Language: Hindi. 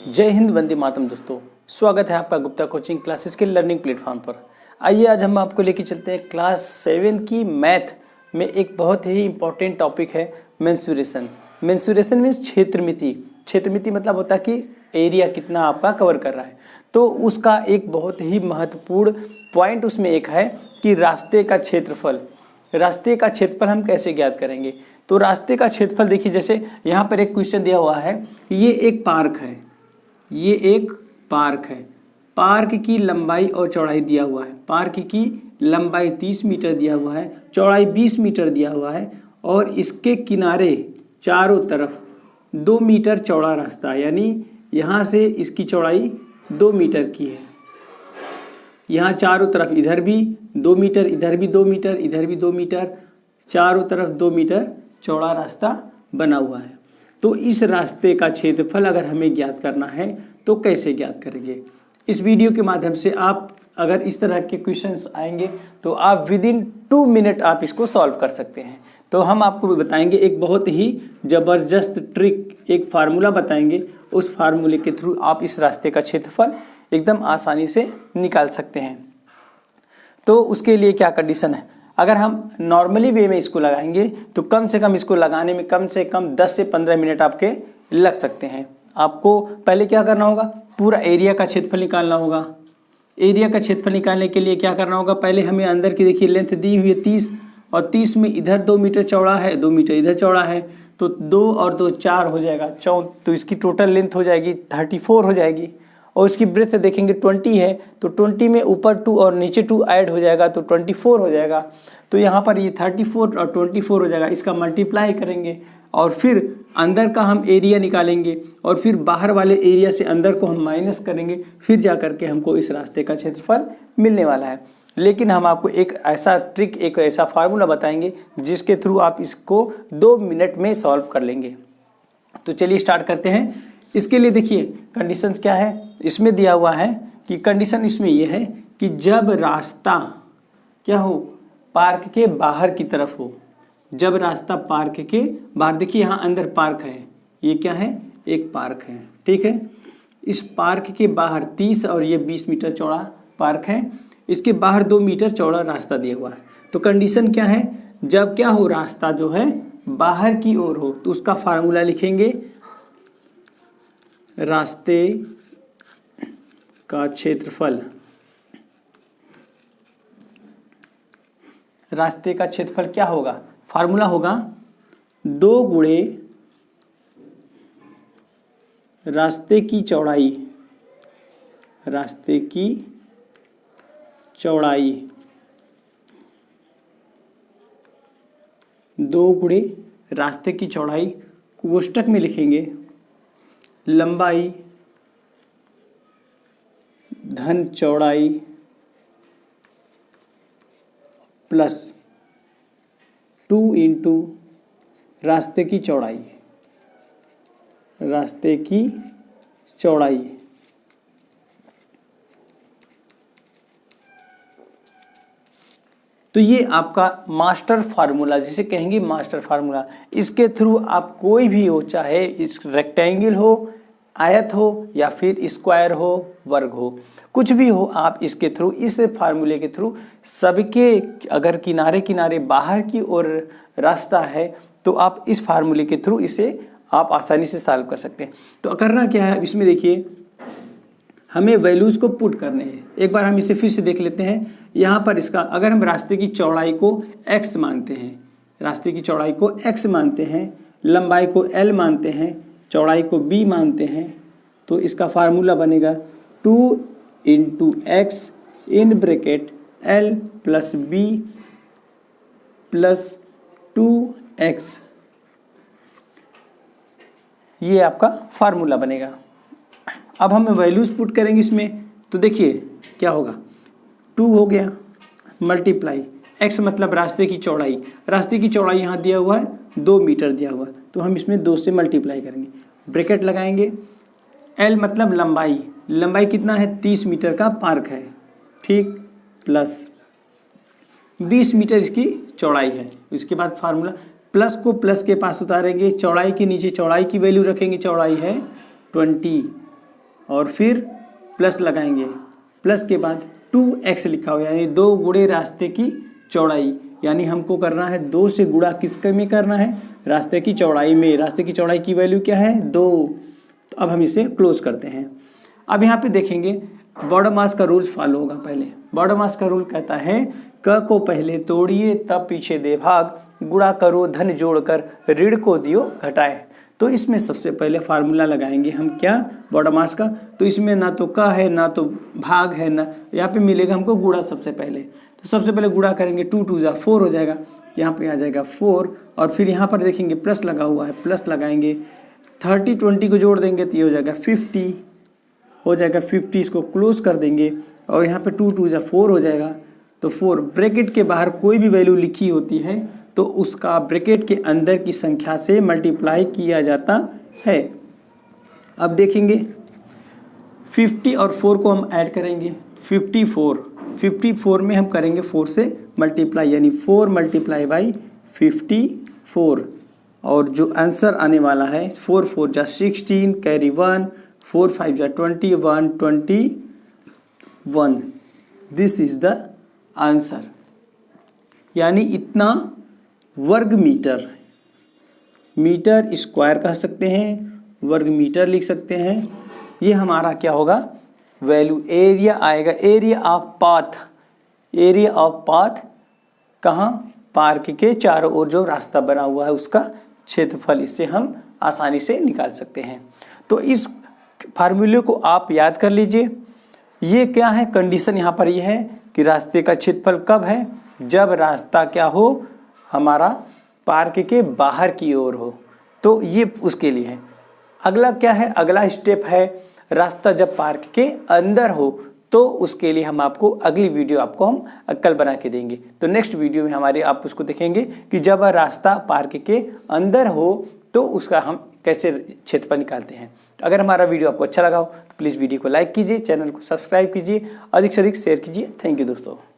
जय हिंद, वंदे मातरम। दोस्तों, स्वागत है आपका गुप्ता कोचिंग क्लासेस के लर्निंग प्लेटफॉर्म पर। आइए आज हम आपको लेके चलते हैं क्लास 7 की मैथ में एक बहुत ही इंपॉर्टेंट टॉपिक है मेंसुरेशन। मेंसुरेशन मीन्स क्षेत्रमिति। क्षेत्रमिति मतलब होता है कि एरिया कितना आपका कवर कर रहा है। तो उसका एक बहुत ही महत्वपूर्ण पॉइंट उसमें एक है कि रास्ते का क्षेत्रफल। रास्ते का क्षेत्रफल हम कैसे ज्ञात करेंगे? तो रास्ते का क्षेत्रफल देखिए, जैसे यहाँ पर एक क्वेश्चन दिया हुआ है, ये एक पार्क है, ये एक पार्क है। पार्क की लंबाई और चौड़ाई दिया हुआ है। पार्क की लंबाई 30 मीटर दिया हुआ है, चौड़ाई 20 मीटर दिया हुआ है और इसके किनारे चारों तरफ 2 मीटर चौड़ा रास्ता है, यानी यहाँ से इसकी चौड़ाई 2 मीटर की है। यहाँ चारों तरफ इधर भी 2 मीटर, इधर भी 2 मीटर, इधर भी 2 मीटर, चारों तरफ 2 मीटर चौड़ा रास्ता बना हुआ है। तो इस रास्ते का क्षेत्रफल अगर हमें ज्ञात करना है तो कैसे ज्ञात करेंगे? इस वीडियो के माध्यम से आप अगर इस तरह के क्वेश्चंस आएंगे तो आप विद इन 2 मिनट आप इसको सॉल्व कर सकते हैं। तो हम आपको भी बताएंगे एक बहुत ही ज़बरदस्त ट्रिक, एक फार्मूला बताएंगे। उस फार्मूले के थ्रू आप इस रास्ते का क्षेत्रफल एकदम आसानी से निकाल सकते हैं। तो उसके लिए क्या कंडीशन है? अगर हम नॉर्मली वे में इसको लगाएंगे तो कम से कम इसको लगाने में कम से कम 10 से 15 मिनट आपके लग सकते हैं। आपको पहले क्या करना होगा? पूरा एरिया का क्षेत्रफल निकालना होगा। एरिया का क्षेत्रफल निकालने के लिए क्या करना होगा? पहले हमें अंदर की देखिए लेंथ दी हुई है 30 और 30 में इधर 2 मीटर चौड़ा है, 2 मीटर इधर चौड़ा है, तो 2 और 2 4 हो जाएगा, तो इसकी टोटल लेंथ हो जाएगी 34 हो जाएगी। और इसकी ब्रेथ देखेंगे 20 है, तो 20 में ऊपर 2 और नीचे 2 ऐड हो जाएगा तो 24 हो जाएगा। तो यहाँ पर ये 34 और 24 हो जाएगा, इसका मल्टीप्लाई करेंगे और फिर अंदर का हम एरिया निकालेंगे और फिर बाहर वाले एरिया से अंदर को हम माइनस करेंगे, फिर जा करके हमको इस रास्ते का क्षेत्रफल मिलने वाला है। लेकिन हम आपको एक ऐसा ट्रिक, एक ऐसा फार्मूला बताएंगे जिसके थ्रू आप इसको 2 मिनट में सॉल्व कर लेंगे। तो चलिए स्टार्ट करते हैं। इसके लिए देखिए कंडीशन क्या है, इसमें दिया हुआ है कि कंडीशन इसमें यह है कि जब रास्ता क्या हो, पार्क के बाहर की तरफ हो। जब रास्ता पार्क के बाहर, देखिए यहाँ अंदर पार्क है, ये क्या है? एक पार्क है, ठीक है। इस पार्क के बाहर 30 और ये 20 मीटर चौड़ा पार्क है, इसके बाहर 2 मीटर चौड़ा रास्ता दिया हुआ है। तो कंडीशन क्या है? जब क्या हो, रास्ता जो है बाहर की ओर हो, तो उसका फार्मूला लिखेंगे रास्ते का क्षेत्रफल। रास्ते का क्षेत्रफल क्या होगा? फार्मूला होगा 2 गुणे रास्ते की चौड़ाई। रास्ते की चौड़ाई 2 गुणे रास्ते की चौड़ाई, कोष्टक में लिखेंगे लंबाई धन चौड़ाई प्लस 2 इंटू रास्ते की चौड़ाई। रास्ते की चौड़ाई तो ये आपका मास्टर फार्मूला, जिसे कहेंगे मास्टर फार्मूला। इसके थ्रू आप कोई भी हो, चाहे इस रेक्टेंगल हो, आयत हो या फिर स्क्वायर हो, वर्ग हो, कुछ भी हो, आप इसके थ्रू, इस फार्मूले के थ्रू सबके अगर किनारे किनारे बाहर की ओर रास्ता है तो आप इस फार्मूले के थ्रू इसे आप आसानी से सॉल्व कर सकते हैं। तो करना क्या है, इसमें देखिए हमें वैल्यूज को पुट करने हैं। एक बार हम इसे फिर से देख लेते हैं। यहाँ पर इसका अगर हम रास्ते की चौड़ाई को x मानते हैं, रास्ते की चौड़ाई को x मानते हैं, लंबाई को l मानते हैं, चौड़ाई को b मानते हैं, तो इसका फार्मूला बनेगा 2 into x in bracket l plus b plus 2x। ये आपका फार्मूला बनेगा। अब हम वैल्यूज पुट करेंगे इसमें, तो देखिए क्या होगा, 2 हो गया मल्टीप्लाई x मतलब रास्ते की चौड़ाई। रास्ते की चौड़ाई यहाँ दिया हुआ है 2 मीटर दिया हुआ है, तो हम इसमें 2 से मल्टीप्लाई करेंगे, ब्रैकेट लगाएंगे। l मतलब लंबाई, लंबाई कितना है? 30 मीटर का पार्क है, ठीक, प्लस 20 मीटर इसकी चौड़ाई है। इसके बाद फार्मूला प्लस को प्लस के पास उतारेंगे, चौड़ाई के नीचे चौड़ाई की वैल्यू रखेंगे, चौड़ाई है 20 और फिर प्लस लगाएंगे, प्लस के बाद 2x लिखा हुआ यानी 2 गुणे रास्ते की चौड़ाई, यानी हमको करना है 2 से गुणा किसके में करना है, रास्ते की चौड़ाई में। रास्ते की चौड़ाई की वैल्यू क्या है 2। तो अब हम इसे क्लोज करते हैं। अब यहाँ पे देखेंगे बॉर्डर मास का रूल्स फॉलो होगा। पहले बॉर्डर मास का रूल कहता है क को पहले तोड़िए तब पीछे दे भाग, गुणा करो धन जोड़कर ऋण को दियो घटाए। तो इसमें सबसे पहले फार्मूला लगाएंगे हम क्या, बॉर्डर मास का। तो इसमें ना तो क है ना तो भाग है, ना यहाँ पे मिलेगा हमको गुणा सबसे पहले। तो सबसे पहले गुणा करेंगे, 2 2 जा 4 हो जाएगा, यहाँ पे आ जाएगा 4। और फिर यहाँ पर देखेंगे प्लस लगा हुआ है, प्लस लगाएंगे, 30 20 को जोड़ देंगे तो ये हो जाएगा 50 हो जाएगा 50। इसको क्लोज कर देंगे और यहाँ पे 2 2 जा 4 हो जाएगा। तो 4 ब्रैकेट के बाहर कोई भी वैल्यू लिखी होती है तो उसका ब्रैकेट के अंदर की संख्या से मल्टीप्लाई किया जाता है। अब देखेंगे 50 और 4 को हम ऐड करेंगे, 54 में हम करेंगे 4 से मल्टीप्लाई, यानी 4 मल्टीप्लाई बाई 54। और जो आंसर आने वाला है 4 4 जा 16 कैरी 1, 4 5 जा 21 21। दिस इज द आंसर, यानी इतना वर्ग मीटर, मीटर स्क्वायर कह सकते हैं, वर्ग मीटर लिख सकते हैं। ये हमारा क्या होगा वैल्यू। एरिया आएगा area of path, area of path कहाँ, पार्क के चारों ओर जो रास्ता बना हुआ है उसका क्षेत्रफल। इससे हम आसानी से निकाल सकते हैं। तो इस फार्मूले को आप याद कर लीजिए। ये क्या है, कंडीशन यहाँ पर ये है कि रास्ते का क्षेत्रफल कब है, जब रास्ता क्या हो, हमारा पार्क के बाहर की ओर हो। तो ये उसके लिए है। अगला क्या है, अगला स्टेप है रास्ता जब पार्क के अंदर हो, तो उसके लिए हम आपको अगली वीडियो आपको हम कल बना के देंगे। तो नेक्स्ट वीडियो में हमारे आप उसको देखेंगे कि जब रास्ता पार्क के अंदर हो तो उसका हम कैसे क्षेत्रफल निकालते हैं। अगर हमारा वीडियो आपको अच्छा लगा हो तो प्लीज़ वीडियो को लाइक कीजिए, चैनल को सब्सक्राइब कीजिए, अधिक से अधिक शेयर कीजिए। थैंक यू दोस्तों।